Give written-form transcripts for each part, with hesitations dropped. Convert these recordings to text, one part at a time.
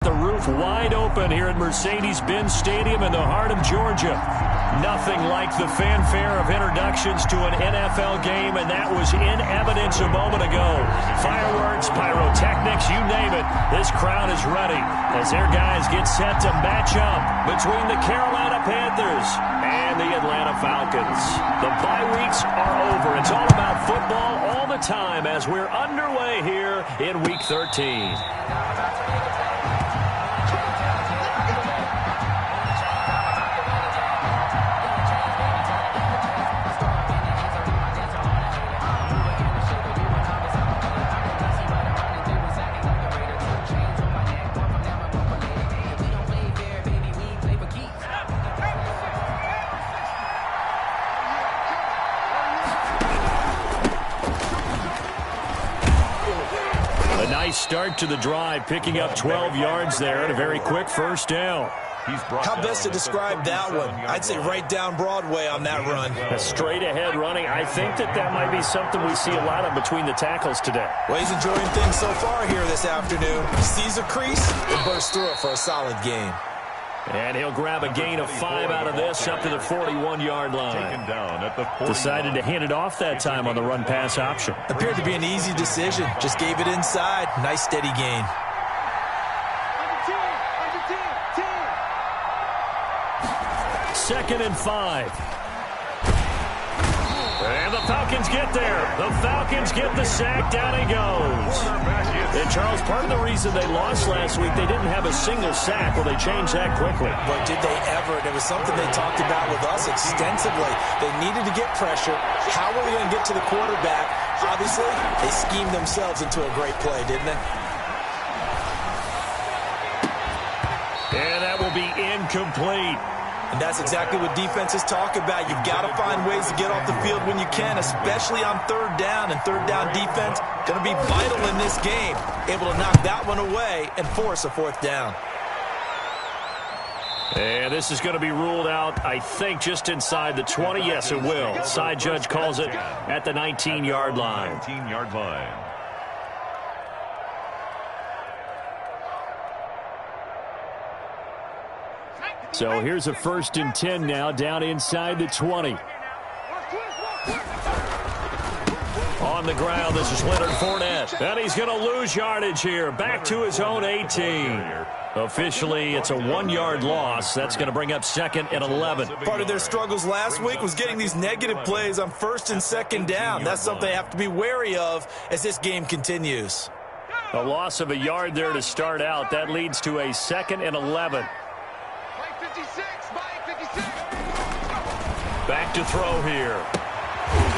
the roof wide open here at Mercedes-Benz Stadium in the heart of Georgia. Nothing like the fanfare of introductions to an NFL game, and that was in evidence a moment ago. Fireworks, pyrotechnics, you name it. This crowd is ready as their guys get set to match up between the Carolina Panthers and the Atlanta Falcons. The bye weeks are over. It's all about football all the time as we're underway here in Week 13. Start to the drive, picking up 12 yards there and a very quick first down. How best to describe that one? I'd say right down Broadway on that run. A straight-ahead running. I think that might be something we see a lot of between the tackles today. Well, he's enjoying things so far here this afternoon. Sees a crease and bursts through it for a solid gain. And he'll grab a gain of 5 out of this up to the 41-yard line. Decided to hand it off that time on the run-pass option. Appeared to be an easy decision. Just gave it inside. Nice steady gain. Second and 5. And the Falcons get there. The Falcons get the sack. Down he goes. And Charles, part of the reason they lost last week, they didn't have a single sack. Well, they changed that quickly. But did they ever? It was something they talked about with us extensively. They needed to get pressure. How were they going to get to the quarterback? Obviously, they schemed themselves into a great play, didn't they? And that will be incomplete. And that's exactly what defenses talk about. You've got to find ways to get off the field when you can, especially on third down. And third down defense going to be vital in this game. Able to knock that one away and force a fourth down. And this is going to be ruled out, I think, just inside the 20. Yes, it will. Side judge calls it at the 19-yard line. 19-yard line. So here's a 1st and 10 now, down inside the 20. On the ground, this is Leonard Fournette. And he's going to lose yardage here. Back to his own 18. Officially, it's a 1-yard loss. That's going to bring up 2nd and 11. Part of their struggles last week was getting these negative plays on 1st and 2nd down. That's something they have to be wary of as this game continues. A loss of a yard there to start out. That leads to a 2nd and 11. Back to throw here.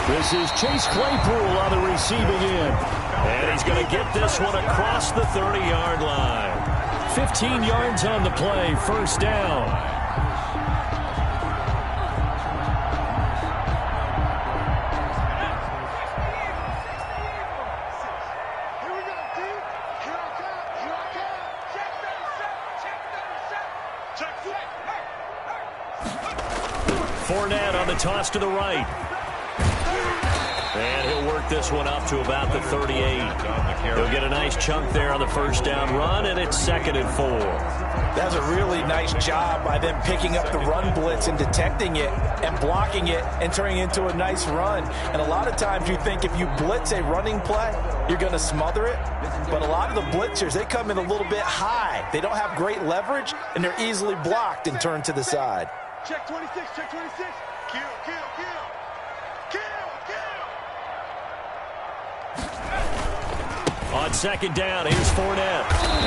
This is Chase Claypool on the receiving end. And he's going to get this one across the 30-yard line. 15 yards on the play, first down. Fournette on the toss to the right. And he'll work this one up to about the 38. He'll get a nice chunk there on the first down run, and it's 2nd and 4. That's a really nice job by them picking up the run blitz and detecting it and blocking it and turning it into a nice run. And a lot of times you think if you blitz a running play, you're going to smother it. But a lot of the blitzers, they come in a little bit high. They don't have great leverage, and they're easily blocked and turned to the side. Check 26, check 26. Kill, kill, kill. On 2nd down, here's Fournette.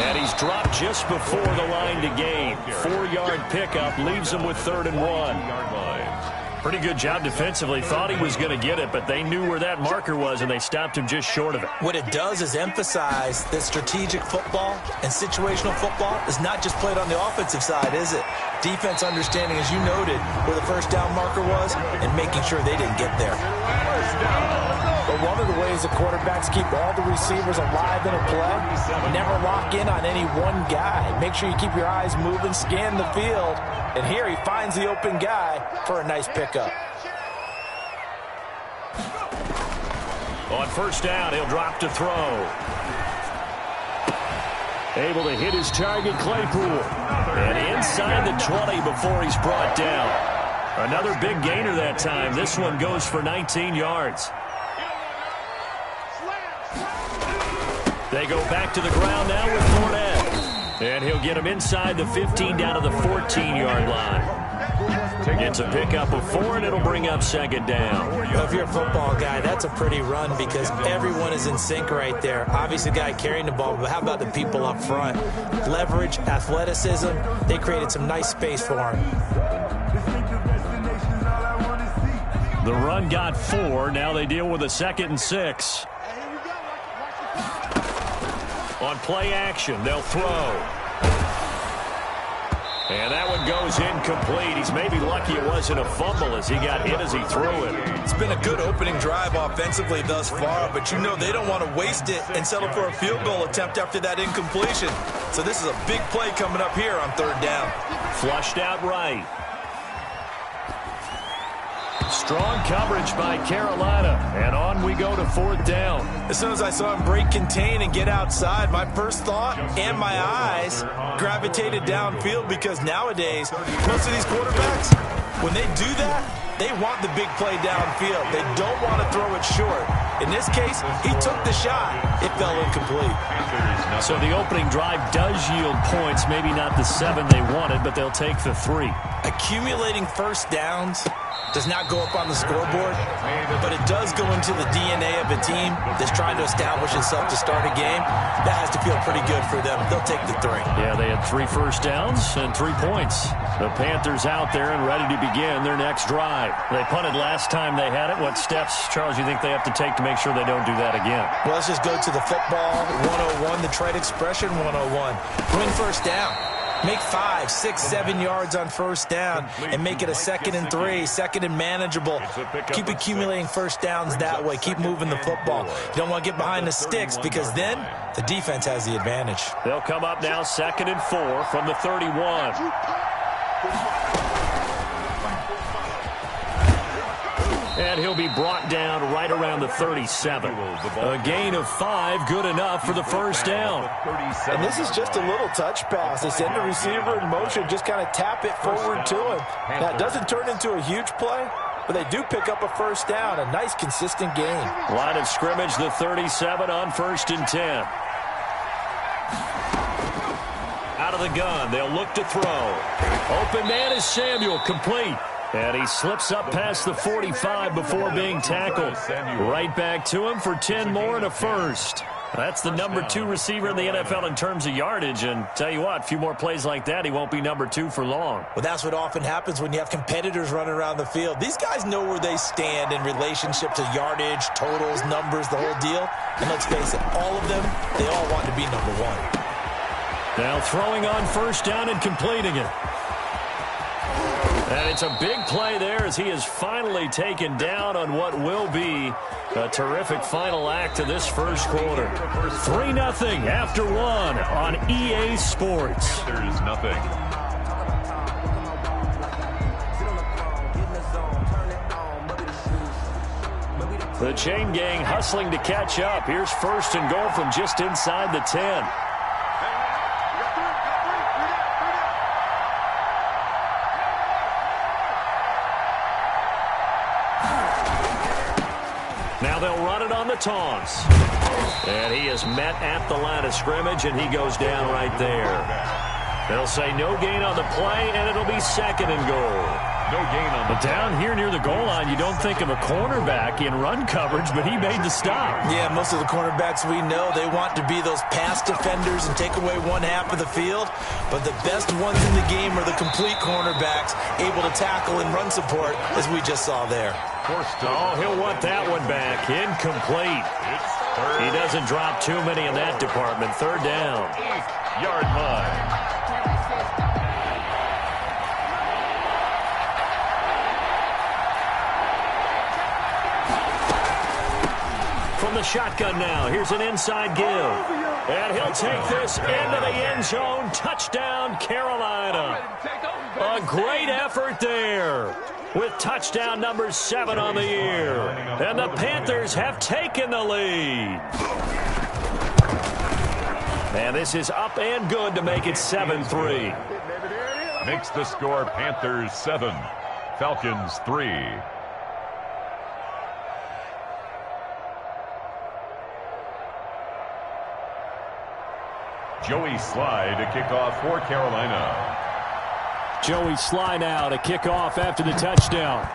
And he's dropped just before the line to gain. 4-yard pickup leaves him with 3rd and 1. Pretty good job defensively. Thought he was going to get it, but they knew where that marker was, and they stopped him just short of it. What it does is emphasize that strategic football and situational football is not just played on the offensive side, is it? Defense understanding, as you noted, where the first down marker was and making sure they didn't get there. But one of the ways the quarterbacks keep all the receivers alive in a play, never lock in on any one guy. Make sure you keep your eyes moving, scan the field. And here he finds the open guy for a nice pickup. On first down, he'll drop to throw. Able to hit his target, Claypool. And inside the 20 before he's brought down. Another big gainer that time. This one goes for 19 yards. They go back to the ground now with Fournette. And he'll get him inside the 15 down to the 14-yard line. It's a pickup of 4, and it'll bring up second down. Well, if you're a football guy, that's a pretty run because everyone is in sync right there. Obviously, the guy carrying the ball, but how about the people up front? Leverage, athleticism, they created some nice space for him. The run got 4. Now they deal with a 2nd and 6. On play action, they'll throw. And that one goes incomplete. He's maybe lucky it wasn't a fumble as he got hit as he threw it. It's been a good opening drive offensively thus far, but you know they don't want to waste it and settle for a field goal attempt after that incompletion. So this is a big play coming up here on 3rd down. Flushed out right. Strong coverage by Carolina, and on we go to 4th down. As soon as I saw him break contain and get outside, my first thought and my eyes gravitated downfield because nowadays, most of these quarterbacks, when they do that, they want the big play downfield. They don't want to throw it short. In this case, he took the shot. It fell incomplete. So the opening drive does yield points, maybe not the 7 they wanted, but they'll take the 3. Accumulating first downs does not go up on the scoreboard, but it does go into the DNA of a team that's trying to establish itself to start a game. That has to feel pretty good for them. They'll take the 3. Yeah, they had 3 first downs and 3 points. The Panthers out there and ready to begin their next drive. They punted last time they had it. What steps, Charles, you think they have to take to make sure they don't do that again? Well, let's just go to the football 101, the trade expression 101. Win first down. Make 5, 6, 7 yards on first down and make it a 2nd and 3, 2nd and manageable. Keep accumulating first downs that way. Keep moving the football. You don't want to get behind the sticks because then the defense has the advantage. They'll come up now 2nd and 4 from the 31. And he'll be brought down right around the 37. A gain of 5, good enough for the first down. And this is just a little touch pass. They send the receiver in motion, just kind of tap it forward to him. Now, it doesn't turn into a huge play, but they do pick up a first down, a nice, consistent gain. Line of scrimmage, the 37 on 1st and 10. Out of the gun, they'll look to throw. Open man is Samuel, complete. And he slips up past the 45 before being tackled. Right back to him for 10 more and a first. That's the number 2 receiver in the NFL in terms of yardage. And tell you what, a few more plays like that, he won't be number 2 for long. Well, that's what often happens when you have competitors running around the field. These guys know where they stand in relationship to yardage, totals, numbers, the whole deal. And let's face it, all of them, they all want to be number 1. Now throwing on first down and completing it. And it's a big play there as he is finally taken down on what will be a terrific final act of this first quarter. 3-0 after 1 on EA Sports. There's nothing. The chain gang hustling to catch up. Here's 1st and goal from just inside the 10. Now they'll run it on the taunts. And he is met at the line of scrimmage, and he goes down right there. They'll say no gain on the play, and it'll be 2nd and goal. No gain on the down here near the goal line. You don't think of a cornerback in run coverage, but he made the stop. Yeah, most of the cornerbacks we know, they want to be those pass defenders and take away one half of the field. But the best ones in the game are the complete cornerbacks, able to tackle and run support, as we just saw there. Oh, he'll want that one back. Incomplete. He doesn't drop too many in that department. 3rd down. 8-yard line. From the shotgun now, here's an inside give. And he'll take this into the end zone. Touchdown, Carolina. A great effort there with touchdown number 7 on the year. And the Panthers have taken the lead. And this is up and good to make it 7-3. Makes the score Panthers 7, Falcons 3. Joey Sly to kick off for Carolina. Joey Sly now to kick off after the touchdown.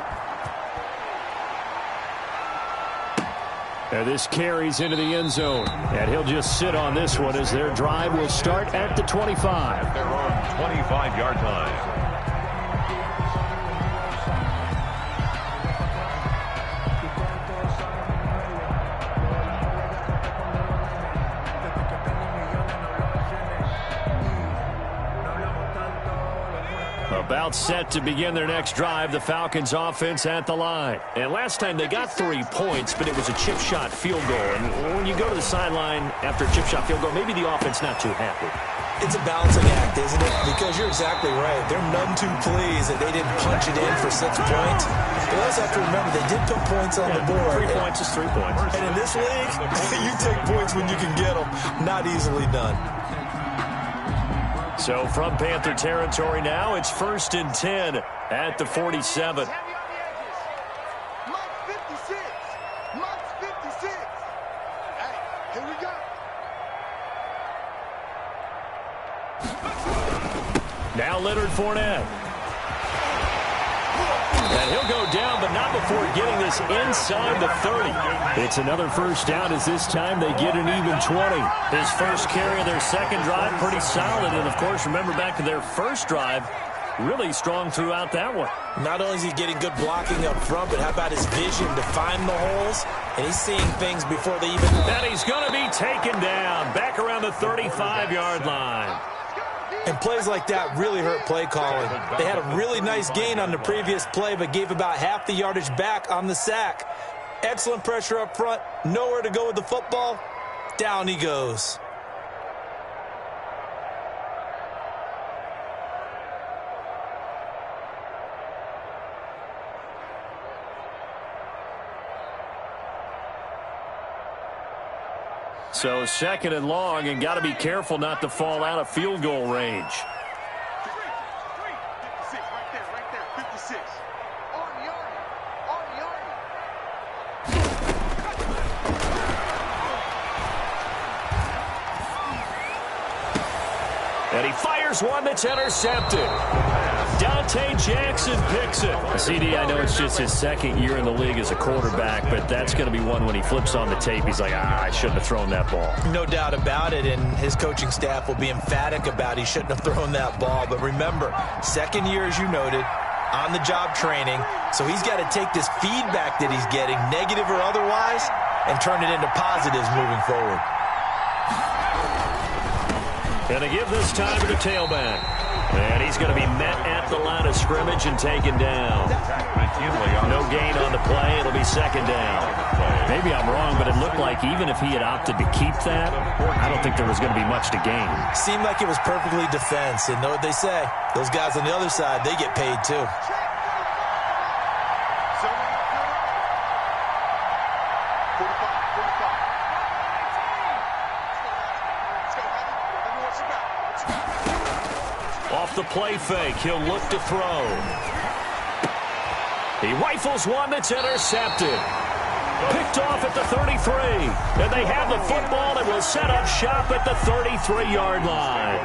And this carries into the end zone. And he'll just sit on this one as their drive will start at the 25. At their own 25-yard line. About set to begin their next drive, the Falcons offense at the line. And last time they got 3 points, but it was a chip shot field goal. And when you go to the sideline after a chip shot field goal, maybe the offense not too happy. It's a balancing act, isn't it? Because you're exactly right. They're none too pleased that they didn't punch it in for 6 points. But you also have to remember they did put points on the board. 3 points is 3 points. And in this league, you take points when you can get them. Not easily done. So from Panther territory now, it's 1st and 10 at the 47. Heavy on the edges. Month 56. Month 56. Hey, here we go. Now Leonard Fournette. And he'll go down, but not before getting this inside the 30. It's another first down as this time they get an even 20. His first carry of their second drive, pretty solid. And, of course, remember back to their first drive, really strong throughout that one. Not only is he getting good blocking up front, but how about his vision to find the holes? And he's seeing things before they even... And he's going to be taken down back around the 35-yard line. And plays like that really hurt play calling. They had a really nice gain on the previous play, but gave about half the yardage back on the sack. Excellent pressure up front. Nowhere to go with the football. Down he goes. So 2nd and long, and got to be careful not to fall out of field goal range. 56 right there, 56. On the yard. And he fires one that's intercepted. Dante Jackson picks it. CD, I know it's just his 2nd year in the league as a quarterback, but that's going to be one when he flips on the tape. He's like, I shouldn't have thrown that ball. No doubt about it, and his coaching staff will be emphatic about he shouldn't have thrown that ball. But remember, 2nd year, as you noted, on-the-job training, so he's got to take this feedback that he's getting, negative or otherwise, and turn it into positives moving forward. And to give this time to the tailback. And he's going to be met at the line of scrimmage and taken down. No gain on the play. It'll be 2nd down. Maybe I'm wrong, but it looked like even if he had opted to keep that, I don't think there was going to be much to gain. Seemed like it was perfectly defense. And know what they say? Those guys on the other side, they get paid too. Off the play fake, he'll look to throw. He rifles one that's intercepted. Picked off at the 33. And they have the football and will set up shop at the 33-yard line.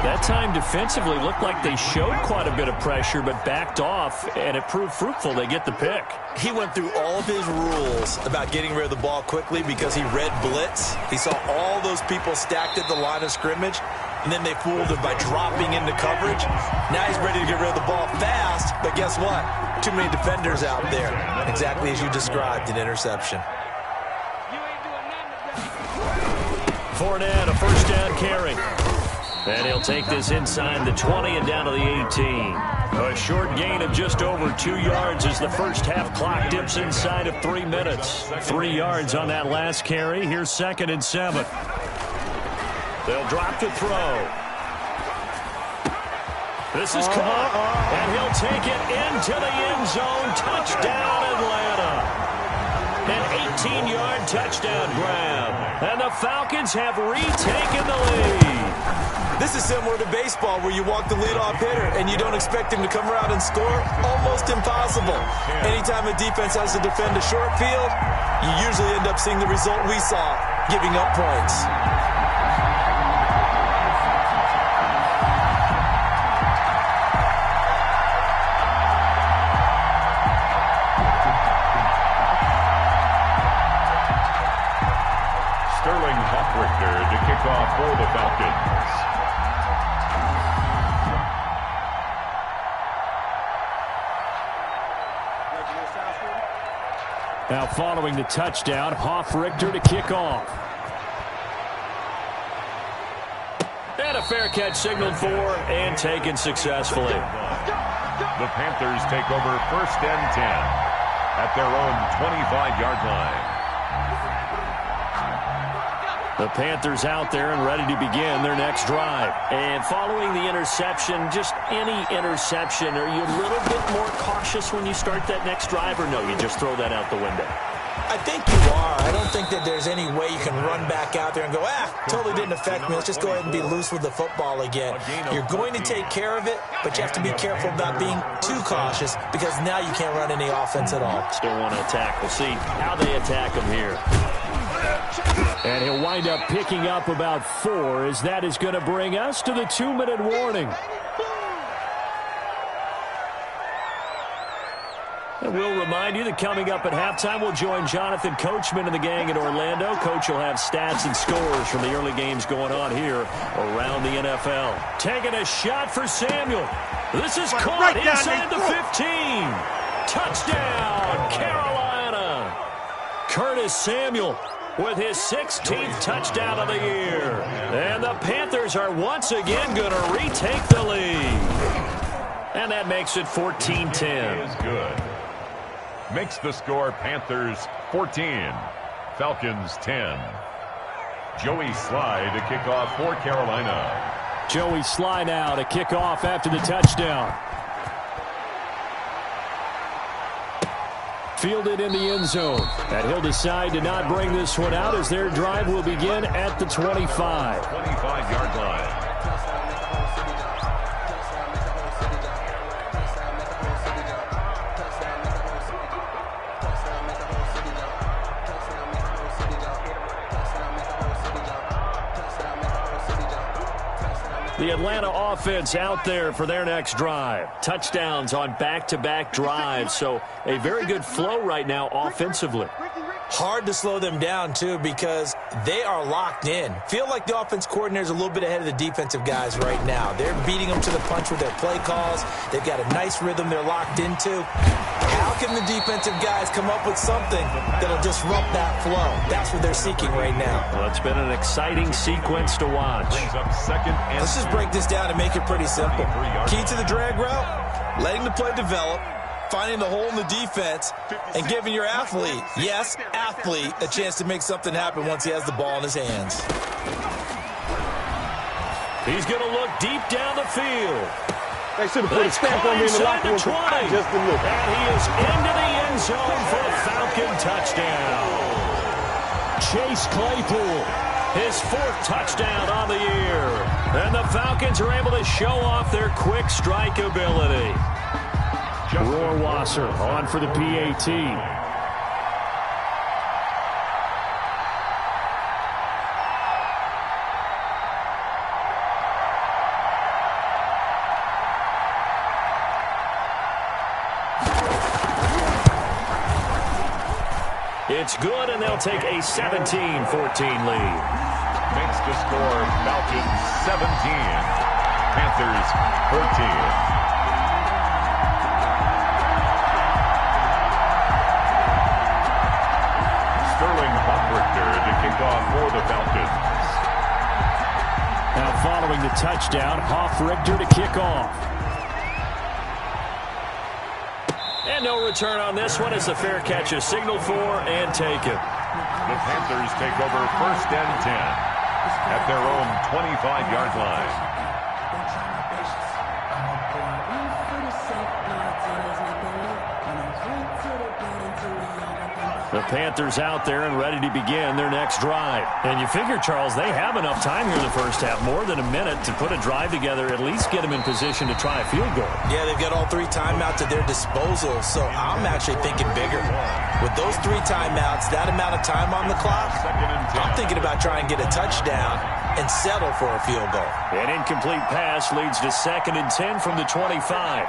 That time defensively looked like they showed quite a bit of pressure but backed off, and it proved fruitful. They get the pick. He went through all of his rules about getting rid of the ball quickly because he read blitz. He saw all those people stacked at the line of scrimmage, and then they fooled him by dropping into coverage. Now he's ready to get rid of the ball fast, but guess what? Too many defenders out there. Exactly as you described, an interception. Fournette, a first down carry. And he'll take this inside the 20 and down to the 18. A short gain of just over 2 yards as the first half clock dips inside of 3 minutes. 3 yards on that last carry. Here's 2nd and 7. They'll drop to throw. This is caught, and he'll take it into the end zone. Touchdown, Atlanta. An 18-yard touchdown grab. And the Falcons have retaken the lead. This is similar to baseball where you walk the leadoff hitter and you don't expect him to come around and score. Almost impossible. Anytime a defense has to defend a short field, you usually end up seeing the result we saw, giving up points. To kick off for the Falcons. Now following the touchdown, Richter to kick off. And a fair catch signaled for and taken successfully. The Panthers take over 1st and 10 at their own 25-yard line. The Panthers out there and ready to begin their next drive. And following the interception, just any interception, are you a little bit more cautious when you start that next drive, or no, you just throw that out the window? I think you are. I don't think that there's any way you can run back out there and go, totally didn't affect me. Let's just go ahead and be loose with the football again. You're going to take care of it, but you have to be careful about being too cautious because now you can't run any offense at all. Still want to attack. We'll see how they attack him here. And he'll wind up picking up about 4 as that is going to bring us to the 2-minute warning. And we'll remind you that coming up at halftime, we'll join Jonathan Coachman and the gang in Orlando. Coach will have stats and scores from the early games going on here around the NFL. Taking a shot for Samuel. This is caught inside the 15. Touchdown, Carolina. Curtis Samuel with his 16th touchdown of the year. And the Panthers are once again going to retake the lead. And that makes it 14-10. Is good. Makes the score Panthers 14, Falcons 10. Joey Sly to kick off for Carolina. Joey Sly now to kick off after the touchdown. Fielded in the end zone. And he'll decide to not bring this one out as their drive will begin at the 25. 25-yard line. The Atlanta offense out there for their next drive. Touchdowns on back-to-back drives, so a very good flow right now offensively. Hard to slow them down, too, because they are locked in. Feel like the offense coordinator is a little bit ahead of the defensive guys right now. They're beating them to the punch with their play calls. They've got a nice rhythm they're locked into. How can the defensive guys come up with something that'll disrupt that flow? That's what they're seeking right now. Well, it's been an exciting sequence to watch. Brings up 2nd and Let's just break this down and make it pretty simple. Key to the drag route, letting the play develop, finding the hole in the defense, and giving your athlete, yes, athlete, a chance to make something happen once he has the ball in his hands. He's going to look deep down the field. They should have put a stamp on me in the locker room. Just a look. And he is into the end zone for a Falcon touchdown. Chase Claypool, his 4th touchdown on the year. And the Falcons are able to show off their quick strike ability. Rohrwasser on for the PAT. It's good, and they'll take a 17-14 lead. Makes the score Falcons 17, Panthers 14. To kick off for the Falcons. Now following the touchdown, Richter to kick off. And no return on this one as the fair catch is signaled for and taken. The Panthers take over 1st and 10 at their own 25-yard line. The Panthers out there and ready to begin their next drive. And you figure, Charles, they have enough time here in the first half, more than a minute, to put a drive together, at least get them in position to try a field goal. Yeah, they've got all 3 timeouts at their disposal, so I'm actually thinking bigger. With those 3 timeouts, that amount of time on the clock, I'm thinking about trying to get a touchdown and settle for a field goal. An incomplete pass leads to 2nd and 10 from the 25.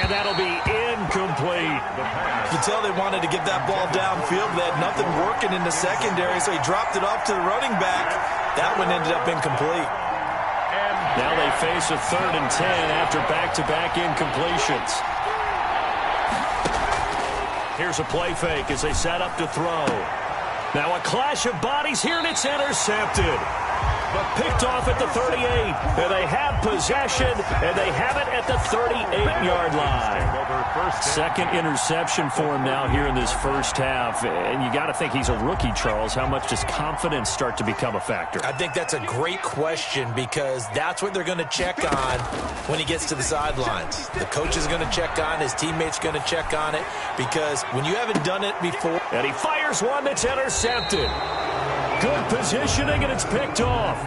That'll be incomplete. You can tell they wanted to get that ball downfield. They had nothing working in the secondary, so he dropped it off to the running back. That one ended up incomplete. Now they face a 3rd and 10 after back-to-back incompletions. Here's a play fake as they set up to throw. Now a clash of bodies here, and it's intercepted. But picked off at the 38. And they have possession, and they have it at the 38-yard line. 2nd interception for him now here in this first half. And you got to think he's a rookie, Charles. How much does confidence start to become a factor? I think that's a great question, because that's what they're going to check on when he gets to the sidelines. The coach is going to check on, his teammates going to check on it, because when you haven't done it before. And he fires one that's intercepted. Good positioning, and it's picked off.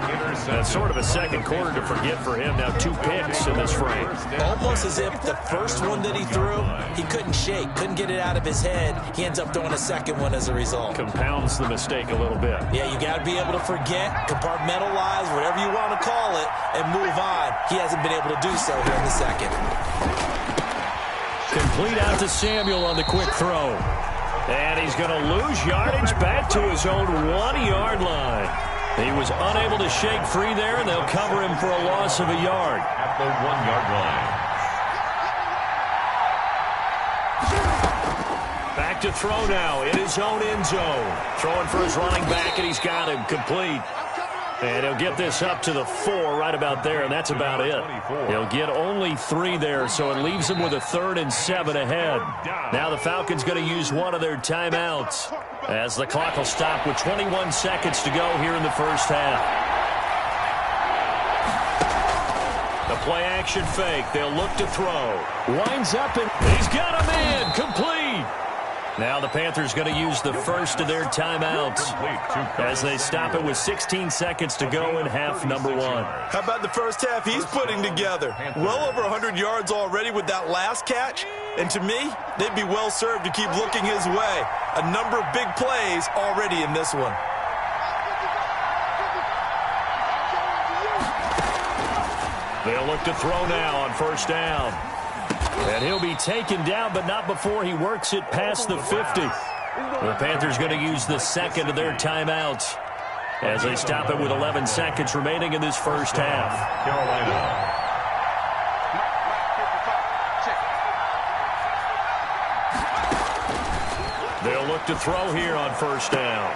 That's sort of a second quarter to forget for him. Now 2 picks in this frame. Almost as if the first one that he threw, he couldn't shake, couldn't get it out of his head. He ends up throwing a second one as a result. Compounds the mistake a little bit. Yeah, you got to be able to forget, compartmentalize, whatever you want to call it, and move on. He hasn't been able to do so here in the second. Complete out to Samuel on the quick throw. And he's going to lose yardage back to his own 1-yard line. He was unable to shake free there, and they'll cover him for a loss of a yard. At the 1-yard line. Back to throw now in his own end zone. Throwing for his running back, and he's got him complete. And he'll get this up to the 4 right about there, and that's about it. He'll get only 3 there, so it leaves him with a 3rd and 7 ahead. Now the Falcons going to use one of their timeouts as the clock will stop with 21 seconds to go here in the first half. The play action fake. They'll look to throw. Winds up, and he's got a man complete. Now the Panthers going to use the first of their timeouts as they stop it with 16 seconds to go in half number 1. How about the first half he's putting together? Well over 100 yards already with that last catch. And to me, they'd be well served to keep looking his way. A number of big plays already in this one. They'll look to throw now on first down. And he'll be taken down, but not before he works it past the 50. The Panthers going to use the second of their timeouts as they stop it with 11 seconds remaining in this first half. Carolina. They'll look to throw here on first down.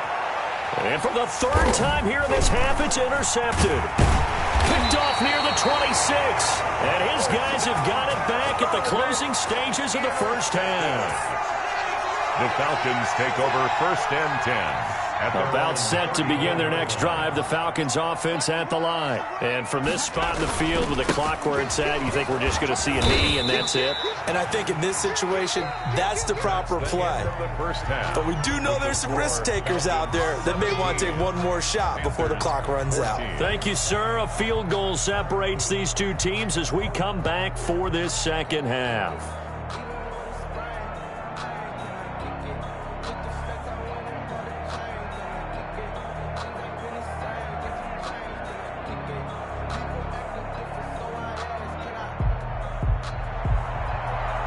And for the 3rd time here in this half, it's intercepted. Picked off near the 26. And his guys have got it back at the closing stages of the first half. The Falcons take over 1st and 10. About set to begin their next drive, the Falcons offense at the line. And from this spot in the field with the clock where it's at, you think we're just going to see a knee and that's it? And I think in this situation, that's the proper play. But we do know there's some risk takers out there that may want to take one more shot before the clock runs out. Thank you, sir. A field goal separates these two teams as we come back for this second half.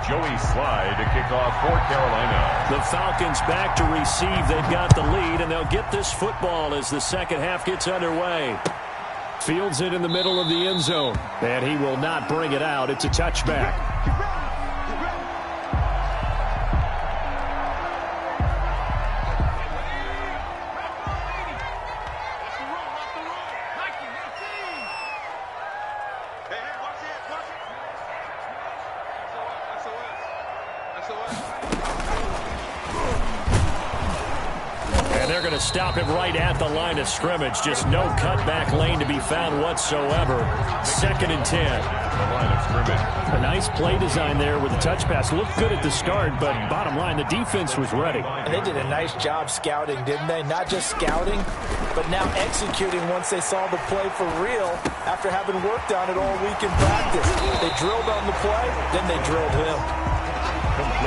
Joey Slye to kick off for Carolina. The Falcons back to receive. They've got the lead, and they'll get this football as the second half gets underway. Fields it in the middle of the end zone, and he will not bring it out. It's a touchback. Stop it right at the line of scrimmage. Just no cutback lane to be found whatsoever. 2nd and 10. the line of scrimmage. A nice play design there with the touch pass. Looked good at the start, but bottom line, the defense was ready. And they did a nice job scouting, didn't they? Not just scouting, but now executing once they saw the play for real after having worked on it all week in practice. They drilled on the play, then they drilled him.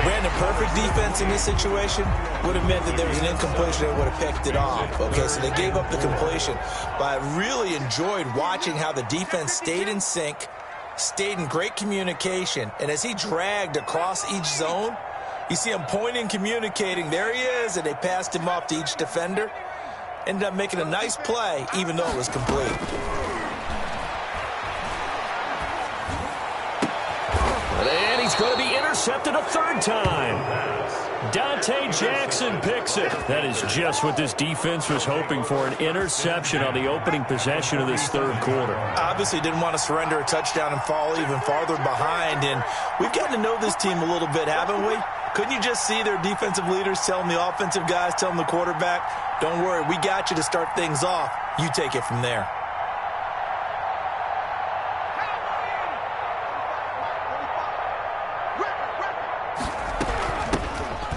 Brandon, perfect defense in this situation would have meant that there was an incompletion. They would have picked it off. Okay, so they gave up the completion. But I really enjoyed watching how the defense stayed in sync, stayed in great communication, and as he dragged across each zone, you see him pointing, communicating. There he is, and they passed him off to each defender. Ended up making a nice play, even though it was complete. And he's going to be intercepted a third time. Dante Jackson picks it. That is just what this defense was hoping for, an interception on the opening possession of this third quarter. Obviously didn't want to surrender a touchdown and fall even farther behind, and we've gotten to know this team a little bit, haven't we? Couldn't you just see their defensive leaders telling the offensive guys, telling the quarterback, don't worry, we got you to start things off. You take it from there.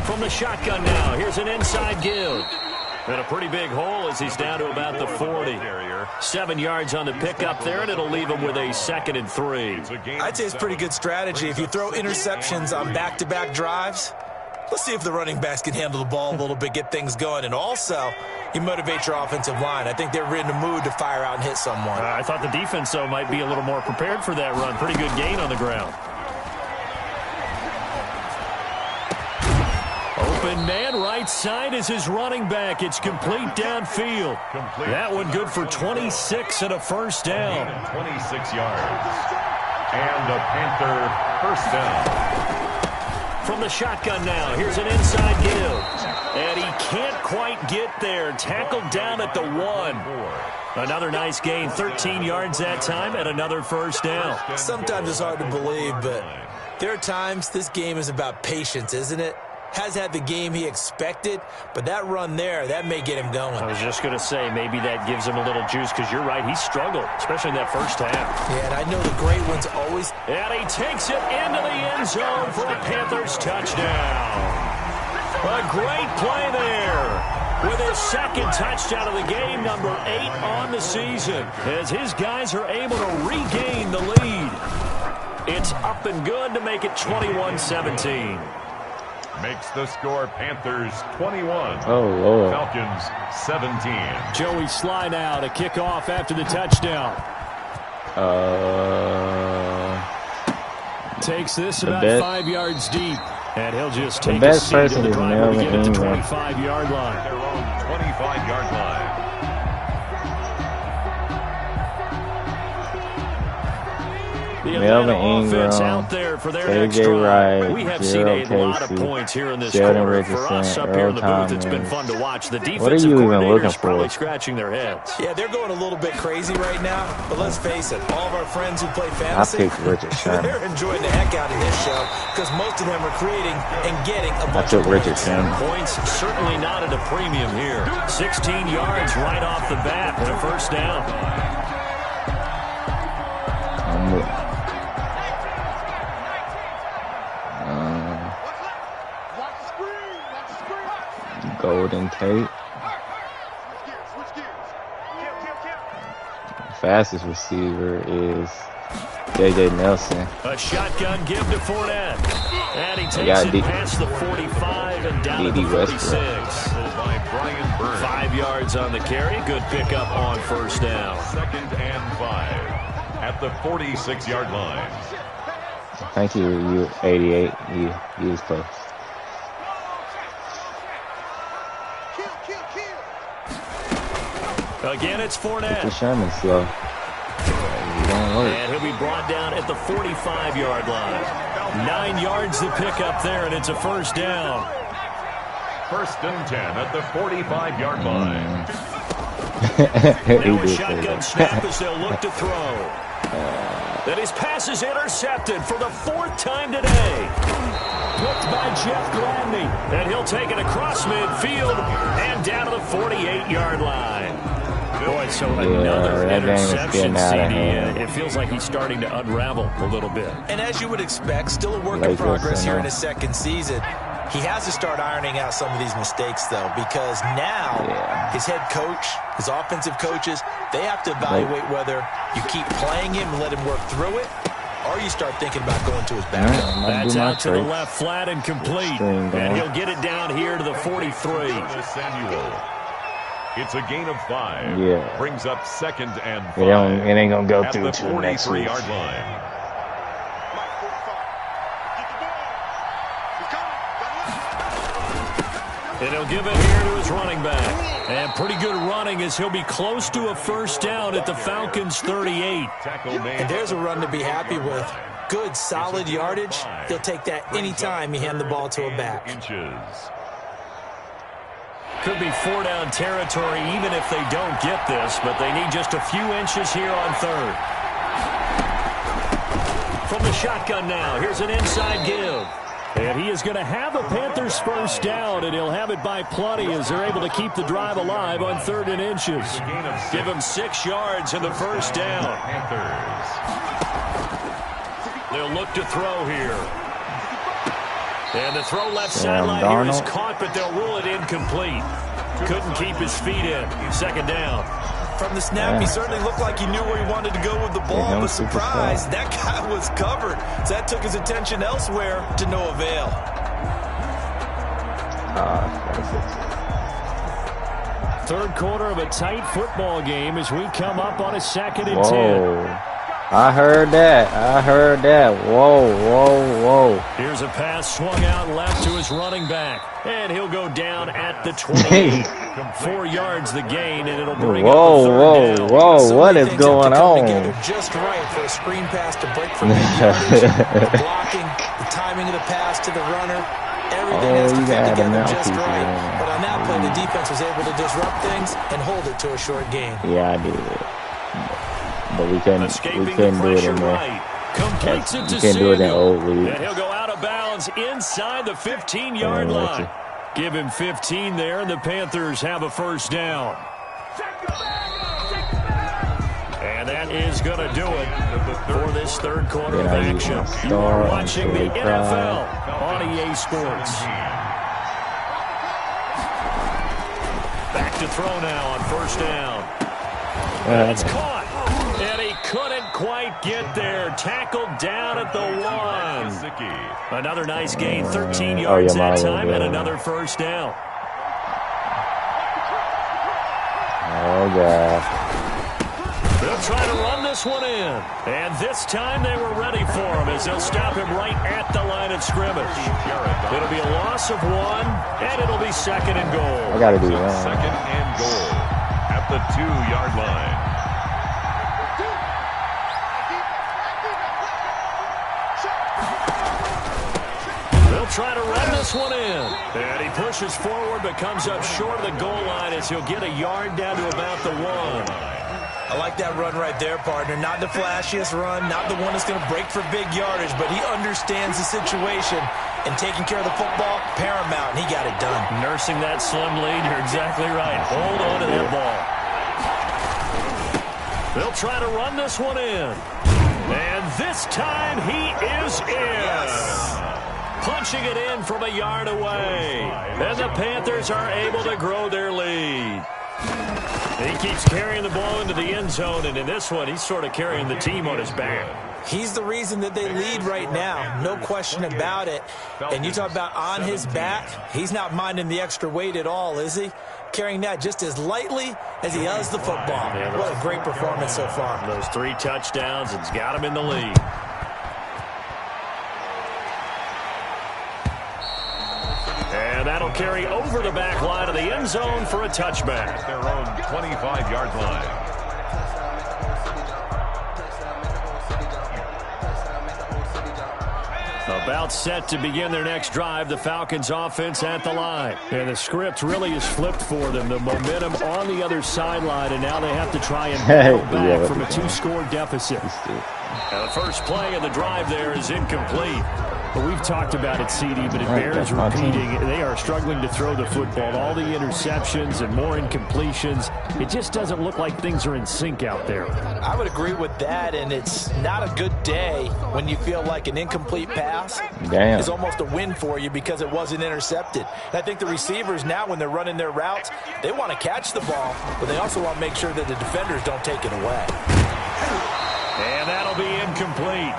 From the shotgun now, here's an inside give. And a pretty big hole as he's down to about the 40. 7 yards on the pickup there, and it'll leave him with a 2nd and 3. I'd say it's pretty good strategy. If you throw interceptions on back-to-back drives, let's see if the running backs can handle the ball a little bit, get things going. And also, you motivate your offensive line. I think they're in the mood to fire out and hit someone. I thought the defense, though, might be a little more prepared for that run. Pretty good gain on the ground. Open man, right side is his running back. It's complete downfield. That one good for 26 and a first down. 26 yards. And a Panther first down. From the shotgun now, here's an inside give. And he can't quite get there. Tackled down at the 1. Another nice gain, 13 yards that time, and another first down. Sometimes it's hard to believe, but there are times this game is about patience, isn't it? Has had the game he expected, but that run there, that may get him going. I was just going to say, maybe that gives him a little juice, because you're right, he struggled, especially in that first half. Yeah, and I know the great ones always... And he takes it into the end zone for a Panthers touchdown. A great play there, with his 2nd touchdown of the game, number 8 on the season, as his guys are able to regain the lead. It's up and good to make it 21-17. Makes the score Panthers 21. Oh, Lord. Falcons 17. Joey Sly now to kick off after the touchdown. Takes this about 5 yards deep. And he'll just take a seat in the driver to get it to the 25-yard line. Their own 25-yard line. The Atlanta offense out there for their next drive. We have seen a lot of points here in this quarter. For us up here in the booth, it's been fun to watch. The defensive coordinators probably scratching their heads. Yeah, they're going a little bit crazy right now, but let's face it, all of our friends who play fantasy, they're enjoying the heck out of this show because most of them are creating and getting a bunch of points. Points certainly not at a premium here. 16 yards right off the bat and a first down. Golden Tate. Fastest receiver is J.J. Nelson. A shotgun give to Fournette. And he takes it past the 45 and down to the 46. 5 yards on the carry. Good pickup on first down. 2nd and 5 at the 46-yard line. Thank you, 88. He was close. Again, it's Fournette. Mr. Sherman's slow. And he'll be brought down at the 45-yard line. 9 yards to pick up there, and it's a first down. 1st and 10 at the 45-yard line. Now a shotgun snap as they'll look to throw. That his pass is intercepted for the 4th time today. Picked by Jeff Gladney. And he'll take it across midfield and down to the 48-yard line. Boy, so another interception, CD. It feels like he's starting to unravel a little bit. And as you would expect, still a work in progress here in his second season. He has to start ironing out some of these mistakes, though, because now his head coach, his offensive coaches, they have to evaluate whether you keep playing him and let him work through it, or you start thinking about going to his backup. That's out to the left flat and complete. And he'll get it down here to the 43. It's a gain of 5. Yeah. Brings up 2nd and 5. It ain't going to go through to the 43-yard line. And he'll give it here to his running back. And pretty good running as he'll be close to a first down at the Falcons' 38. And there's a run to be happy with. Good, solid yardage. He'll take that anytime you hand the ball to a back. Could be 4-down territory even if they don't get this, but they need just a few inches here on third. From the shotgun now, here's an inside give. And he is going to have the Panthers first down, and he'll have it by plenty as they're able to keep the drive alive on 3rd and inches. Give him 6 yards in the first down. They'll look to throw here. And the throw left sideline here is caught, but they'll rule it incomplete. Couldn't keep his feet in. 2nd down. From the snap, he certainly looked like he knew where he wanted to go with the ball, but surprise, that guy was covered. So that took his attention elsewhere to no avail. Third quarter of a tight football game as we come up on a 2nd and 10. I heard that. Whoa. Here's a pass swung out left to his running back. And he'll go down at the 20. 4 yards the gain, and it'll bring up a 3rd down. Whoa, what is going on? Just right for a screen pass to break from the yardage. The blocking, the timing of the pass to the runner. Everything has to fit together just right. But on that play, the defense was able to disrupt things and hold it to a short gain. Yeah, I did. But we couldn't do it in there. Completes it to do it in old league. And he'll go out of bounds inside the 15-yard line. Give him 15 there, and the Panthers have a first down. And that is going to do it for this third quarter of action. You are watching the NFL on EA Sports. Back to throw now on first down. That's caught. And he couldn't quite get there. Tackled down at the 1. Another nice gain, 13 yards that time, and another first down. Oh, God. They'll try to run this one in. And this time they were ready for him as they'll stop him right at the line of scrimmage. It'll be a loss of 1, and it'll be 2nd and goal. I got to do that. 2nd and goal at the 2-yard line. Try to run this one in. And he pushes forward but comes up short of the goal line as he'll get a yard down to about the 1. I like that run right there, partner. Not the flashiest run, not the one that's going to break for big yardage, but he understands the situation, and taking care of the football, paramount, and he got it done. Nursing that slim lead, you're exactly right. Hold on to that ball. They'll try to run this one in. And this time he is in. Yes. Punching it in from a yard away. And the Panthers are able to grow their lead. He keeps carrying the ball into the end zone, and in this one, he's sort of carrying the team on his back. He's the reason that they lead right now, no question about it. And you talk about on his back, he's not minding the extra weight at all, is he? Carrying that just as lightly as he does the football. What a great performance so far. Those 3 touchdowns, it's got him in the lead. And that'll carry over the back line of the end zone for a touchback. At their own 25-yard line. About set to begin their next drive, the Falcons offense at the line. And the script really is flipped for them. The momentum on the other sideline, and now they have to try and battle back from a 2-score deficit. And the first play of the drive there is incomplete. Well, we've talked about it, CD, but it bears repeating. They are struggling to throw the football. All the interceptions and more incompletions. It just doesn't look like things are in sync out there. I would agree with that, and it's not a good day when you feel like an incomplete pass is almost a win for you because it wasn't intercepted. And I think the receivers now, when they're running their routes, they want to catch the ball, but they also want to make sure that the defenders don't take it away. And that'll be incomplete.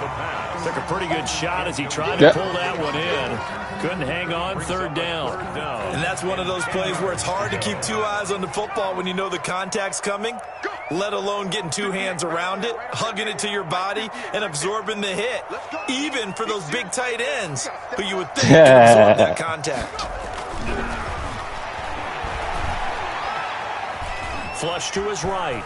Took a pretty good shot as he tried to pull that one in. Couldn't hang on, third down. And that's one of those plays where it's hard to keep two eyes on the football when you know the contact's coming, let alone getting two hands around it, hugging it to your body, and absorbing the hit, even for those big tight ends who you would think can absorb that contact. Flush to his right.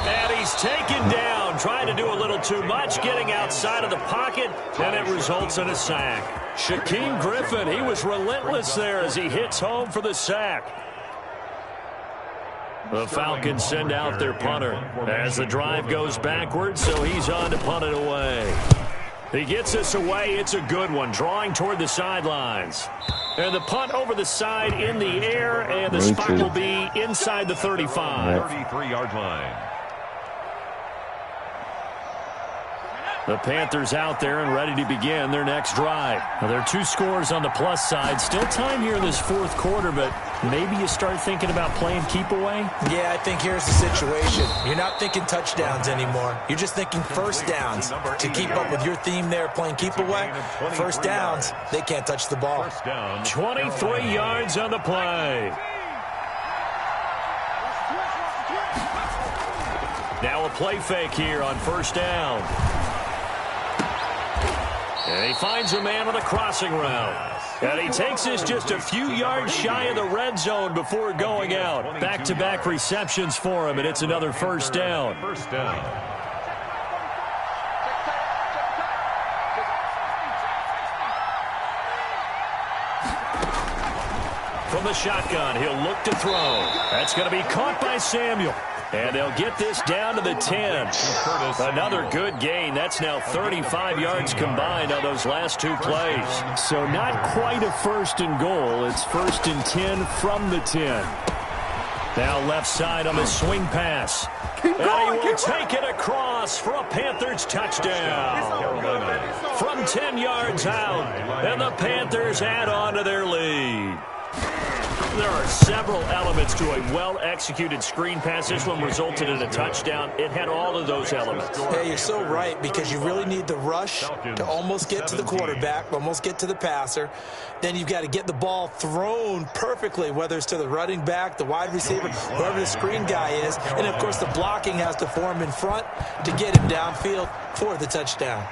And he's taken down, trying to do a little too much, getting outside of the pocket, and it results in a sack. Shaquem Griffin, he was relentless there as he hits home for the sack. The Falcons send out their punter as the drive goes backwards, so he's on to punt it away. He gets this away. It's a good one, drawing toward the sidelines. And the punt over the side in the air, and the spot will be inside the 35. 33-yard line. The Panthers out there and ready to begin their next drive. Now, there are two scores on the plus side. Still time here in this fourth quarter, but maybe you start thinking about playing keep away? Yeah, I think here's the situation. You're not thinking touchdowns anymore. You're just thinking first downs. To keep up with your theme there, playing keep away, first downs, they can't touch the ball. 23 yards on the play. Now a play fake here on first down. And he finds a man on a crossing route. And he takes this just a few yards shy of the red zone before going out. Back-to-back receptions for him, and it's another first down. First down. From the shotgun, he'll look to throw. That's going to be caught by Samuel. And they'll get this down to the 10. Another good gain. That's now 35 yards combined on those last two plays. So not quite a first and goal. It's first and 10 from the 10. Now left side on the swing pass. And he will take it across for a Panthers touchdown. From 10 yards out. And the Panthers add on to their lead. There are several elements to a well-executed screen pass. This one resulted in a touchdown. It had all of those elements. Yeah, you're so right, because you really need the rush to almost get to the quarterback, almost get to the passer. Then you've got to get the ball thrown perfectly, whether it's to the running back, the wide receiver, whoever the screen guy is. And, of course, the blocking has to form in front to get him downfield for the touchdown.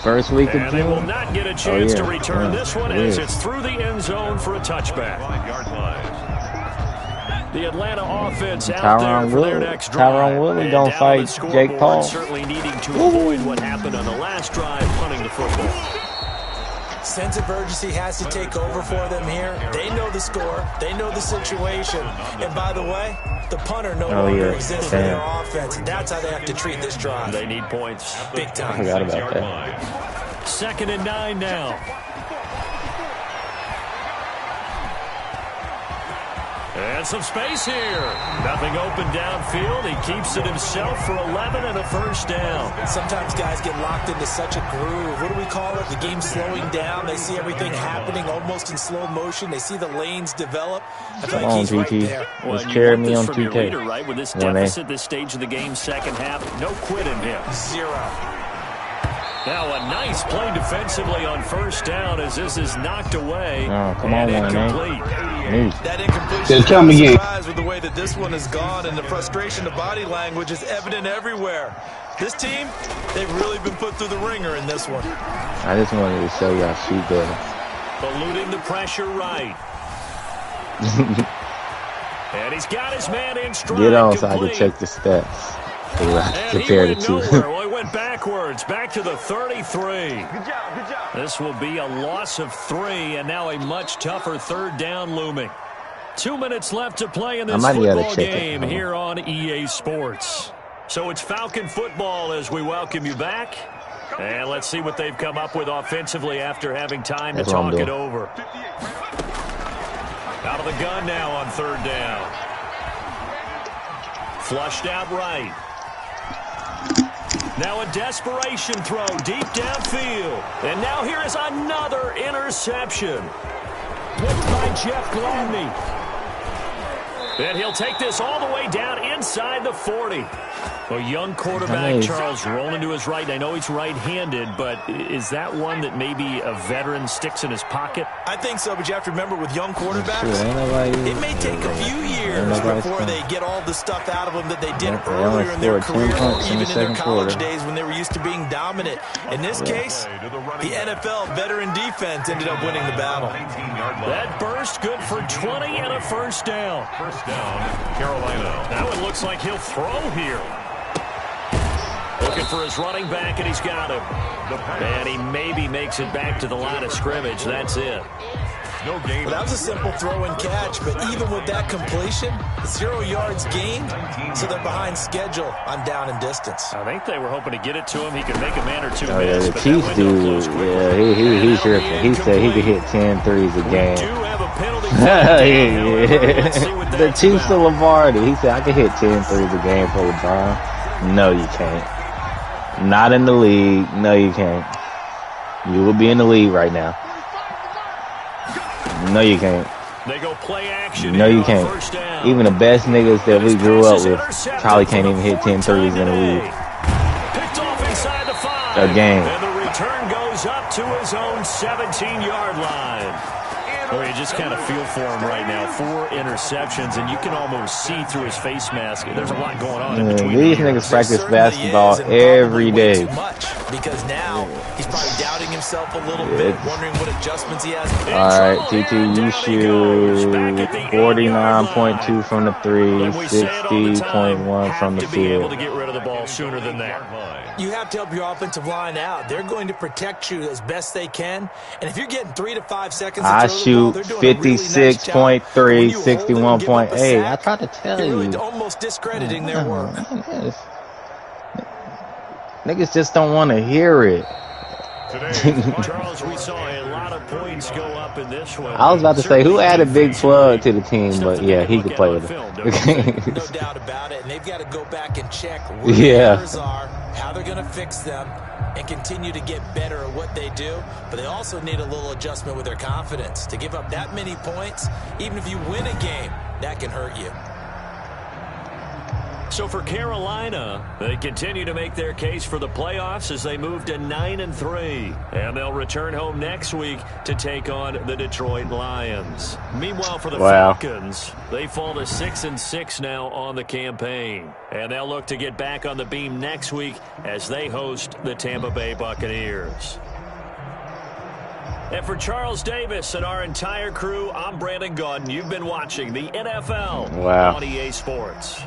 First week of June. They will not get a chance to return this one as it's through the end zone for a touchback. The Atlanta offense out there for their next drive. Tyron Woodley don't fight Jake Paul. Certainly needing to avoid what happened on the last drive, punting the football. Sense of urgency has to take over for them here. They know the score. They know the situation. And by the way, the punter no longer exists in their offense. And that's how they have to treat this drive. They need points. Big time. I forgot about that. 2nd and 9 now. And some space here. Nothing open downfield. He keeps it himself for 11 and a first down. Sometimes guys get locked into such a groove. What do we call it? The game's slowing down. They see everything happening almost in slow motion. They see the lanes develop. I feel like he's right there. Well, you want this from your leader, right? With this deficit, this stage of the game, second half, no quit in him. 0. Now a nice play defensively on first down as this is knocked away come on, incomplete. That incompletion is surprised with the way that this one has gone, and the frustration, the body language is evident everywhere. This team, they've really been put through the ringer in this one. I just wanted to show y'all shoot better. Eluding the pressure right. And he's got his man in stride. Get on so I can check the stats. And he went nowhere. Well, he went backwards, back to the 33. Good job. This will be a loss of 3, and now a much tougher 3rd down looming. 2 minutes left to play in this football game here on EA Sports. So it's Falcon football as we welcome you back. And let's see what they've come up with offensively after having time to That's what I'm talk it doing. over. Out of the gun now on 3rd down. Flushed out right. Now a desperation throw deep downfield. And now here is another interception. Picked by Jeff Gladney. And he'll take this all the way down inside the 40. A young quarterback, Charles, rolling to his right. I know he's right-handed, but is that one that maybe a veteran sticks in his pocket? I think so, but you have to remember with young quarterbacks, Sure, it may take a few years before they get all the stuff out of them that they did earlier in their career or even in their college days when they were used to being dominant. In this case, the NFL veteran defense ended up winning the battle. That burst good for 20 and a 1st down. 1st down, Carolina. Now it looks like he'll throw here. Looking for his running back, and he's got him. And he maybe makes it back to the line of scrimmage. That's it. No game. Well, that was a simple throw and catch, but even with that completion, 0 yards gained, so they're behind schedule on down and distance. I think they were hoping to get it to him. He could make a man or two Oh, yeah, miss. the Chiefs do. Yeah, he's tripping. He said he could hit 10 threes a game. We do have a penalty. The Chiefs of Lombardi. He said, I can hit 10 threes a game for LeBron. No, you can't. Not in the league. No, you can't. You will be in the league right now. No, you can't. They go play action. No, you can't. Even the best niggas that we grew up with probably can't even hit 10 threes in the league. Picked off inside the 5. A game. And the return goes up to his own 17-yard line. Well, you just kind of feel for him right now. 4 interceptions, and you can almost see through his face mask. There's a lot going on in between. These niggas practice basketball every day. Too much because now he's probably doubting himself a little bit, wondering what adjustments he has. All right, TT, you shoot 49.2 from the 3, 60.1 from the have to be able to field. get rid of the ball sooner than that. You have to help your offensive line out. They're going to protect you as best they can. And if you're getting 3 to 5 seconds to I throw the ball, shoot they're doing a really nice job. 56.3, 61.8. I tried to tell You're really you. almost discrediting their work. Niggas just don't want to hear it. Charles, we saw a lot of points go up in this one. I was about to say, who added Big Plug to the team, but yeah, he could play with it. No doubt about it. And they've got to go back and check where Yeah. the errors are, how they're going to fix them, and continue to get better at what they do. But they also need a little adjustment with their confidence. To give up that many points, even if you win a game, that can hurt you. So for Carolina, they continue to make their case for the playoffs as they move to 9-3. And they'll return home next week to take on the Detroit Lions. Meanwhile, for the Falcons, they fall to 6-6 now on the campaign. And they'll look to get back on the beam next week as they host the Tampa Bay Buccaneers. And for Charles Davis and our entire crew, I'm Brandon Gaudin. You've been watching the NFL on EA Sports.